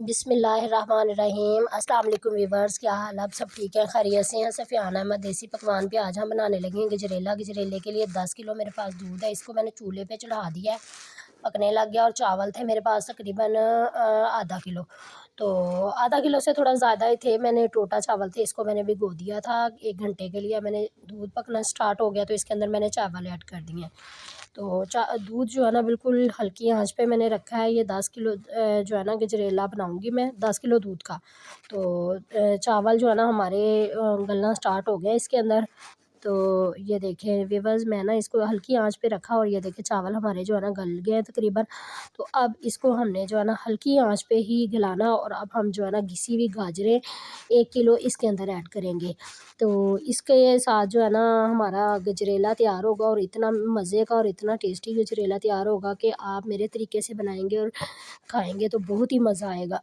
बिस्मिल्लाहिर्रहमानिर्रहीम। अस्सलाम वालेकुम व्यूअर्स, क्या हाल आप सब ठीक है, खैरियत से हैं। सफ़ियान अहमद देसी पकवान पे आज हम बनाने लगे हैं गजरेला। गजरेले के लिए 10 किलो मेरे पास दूध है, इसको मैंने चूल्हे पे चढ़ा दिया है, पकने लग गया। और चावल थे मेरे पास तकरीबन आधा किलो, तो आधा किलो से थोड़ा ज़्यादा ही थे। मैंने टोटा चावल थे, इसको मैंने भिगो दिया था 1 घंटे के लिए। मैंने दूध पकना स्टार्ट हो गया तो इसके अंदर मैंने चावल ऐड कर दिए हैं। तो दूध जो है ना बिल्कुल हल्की आंच पे मैंने रखा है। ये 10 किलो जो है ना गजरेला बनाऊंगी मैं 10 किलो दूध का। तो चावल जो है ना हमारे गलना स्टार्ट हो गया इसके अंदर। तो ये देखें व्यूअर्स, मैं ना इसको हल्की आंच पे रखा और ये देखें चावल हमारे जो है ना गल गए हैं तकरीबन। तो अब इसको हमने जो है ना हल्की आंच पे ही गलाना। और अब हम जो है ना घिसी हुई गाजरें 1 किलो इसके अंदर ऐड करेंगे। तो इसके साथ जो है ना हमारा गजरेला तैयार होगा और इतना मज़े का और इतना टेस्टी गजरेला तैयार होगा कि आप मेरे तरीके से बनाएंगे और खाएंगे तो बहुत ही मज़ा आएगा।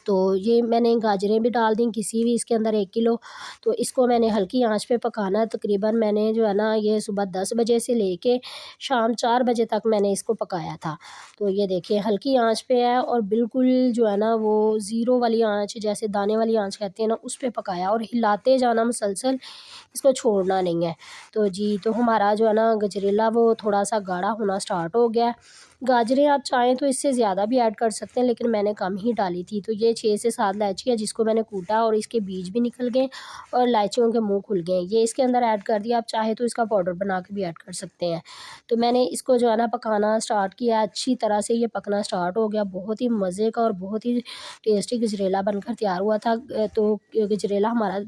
तो ये मैंने गाजरें भी डाल दी किसी भी इसके अंदर 1 किलो। तो इसको मैंने हल्की आंच पे पकाना है। तकरीबन मैंने जो है ना ये सुबह 10 बजे से लेके शाम 4 बजे तक मैंने इसको पकाया था। तो ये देखिए हल्की आंच पे है और बिल्कुल जो है ना वो ज़ीरो वाली आंच, जैसे दाने वाली आंच कहते हैं ना, उस पे पकाया और हिलाते जाना मुसलसल, इसको छोड़ना नहीं है। तो जी, तो हमारा जो है ना गजरेला वो थोड़ा सा गाढ़ा होना स्टार्ट हो गया है। गाजरें आप चाहें तो इससे ज़्यादा भी ऐड कर सकते हैं, लेकिन मैंने कम ही डाली थी। तो ये 6 से 7 इलायची है जिसको मैंने कूटा और इसके बीज भी निकल गए और इलायचियों के मुँह खुल गए। ये इसके अंदर ऐड कर दिया। आप चाहे तो इसका पाउडर बना के भी ऐड कर सकते हैं। तो मैंने इसको जो है ना पकाना स्टार्ट किया, अच्छी तरह से ये पकना स्टार्ट हो गया। बहुत ही मज़े का और बहुत ही टेस्टी गजरेला बनकर तैयार हुआ था। तो गजरेला हमारा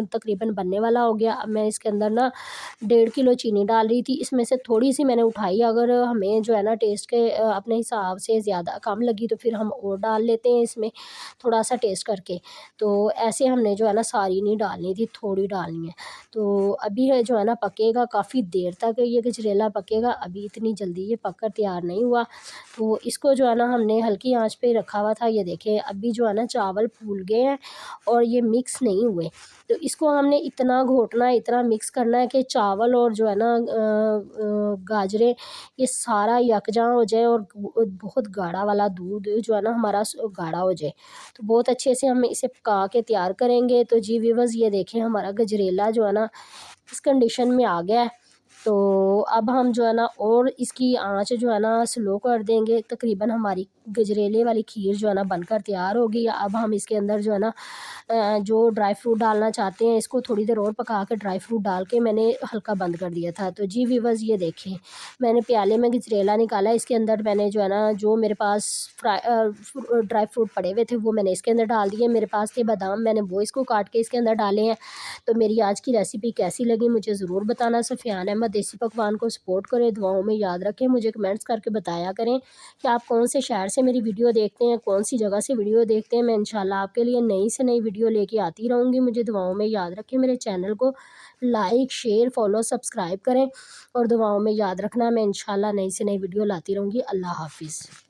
तकरीबन बनने वाला हो गया। अब मैं इसके अंदर ना 1.5 किलो चीनी डाल रही थी, इसमें से थोड़ी सी मैंने उठाई। अगर हमें जो है ना टेस्ट के अपने हिसाब से ज़्यादा कम लगी तो फिर हम और डाल लेते हैं इसमें थोड़ा सा टेस्ट करके। तो ऐसे हमने जो है ना सारी नहीं डालनी थी, थोड़ी डालनी है। तो अभी है जो है ना पकेगा, काफ़ी देर तक ये गजरेला पकेगा, अभी इतनी जल्दी ये पक कर तैयार नहीं हुआ। तो इसको जो है ना हमने हल्की आंच पे रखा हुआ था। ये देखें अभी जो है ना चावल फूल गए हैं और ये मिक्स नहीं हुए। तो इसको हमने इतना घोटना है, इतना मिक्स करना है कि चावल और जो है ना गाजरें ये सारा यकजां हो जाए और बहुत गाढ़ा वाला दूध जो है ना हमारा गाढ़ा हो जाए। तो बहुत अच्छे से हम इसे पका के तैयार करेंगे। तो जी व्यूअर्स, ये देखें हमारा गजरेला जो है ना इस कंडीशन में आ गया है। तो अब हम जो है ना और इसकी आंच जो है ना स्लो कर देंगे। तकरीबन हमारी गजरेले वाली खीर जो है ना बनकर तैयार होगी। अब हम इसके अंदर जो है ना जो ड्राई फ्रूट डालना चाहते हैं, इसको थोड़ी देर और पका के ड्राई फ्रूट डाल के मैंने हल्का बंद कर दिया था। तो जी व्यूअर्स, ये देखें मैंने प्याले में गजरेला निकाला। इसके अंदर मैंने जो है ना जो मेरे पास ड्राई फ्रूट पड़े हुए थे वो मैंने इसके अंदर डाल दिए। मेरे पास थे बादाम, मैंने वो इसको काट के इसके अंदर डाले हैं। तो मेरी आज की रेसिपी कैसी लगी मुझे ज़रूर बताना। सफ़ियान अहमद देसी पकवान को सपोर्ट करें, दुआओं में याद रखें। मुझे कमेंट्स करके बताया करें कि आप कौन से शहर से मेरी वीडियो देखते हैं, कौन सी जगह से वीडियो देखते हैं। मैं इंशाल्लाह आपके लिए नई से नई वीडियो लेके आती रहूँगी। मुझे दुआओं में याद रखें। मेरे चैनल को लाइक, शेयर, फॉलो, सब्सक्राइब करें और दुआओं में याद रखना। मैं इंशाल्लाह नई से नई वीडियो लाती रहूँगी। अल्लाह हाफ़िज़।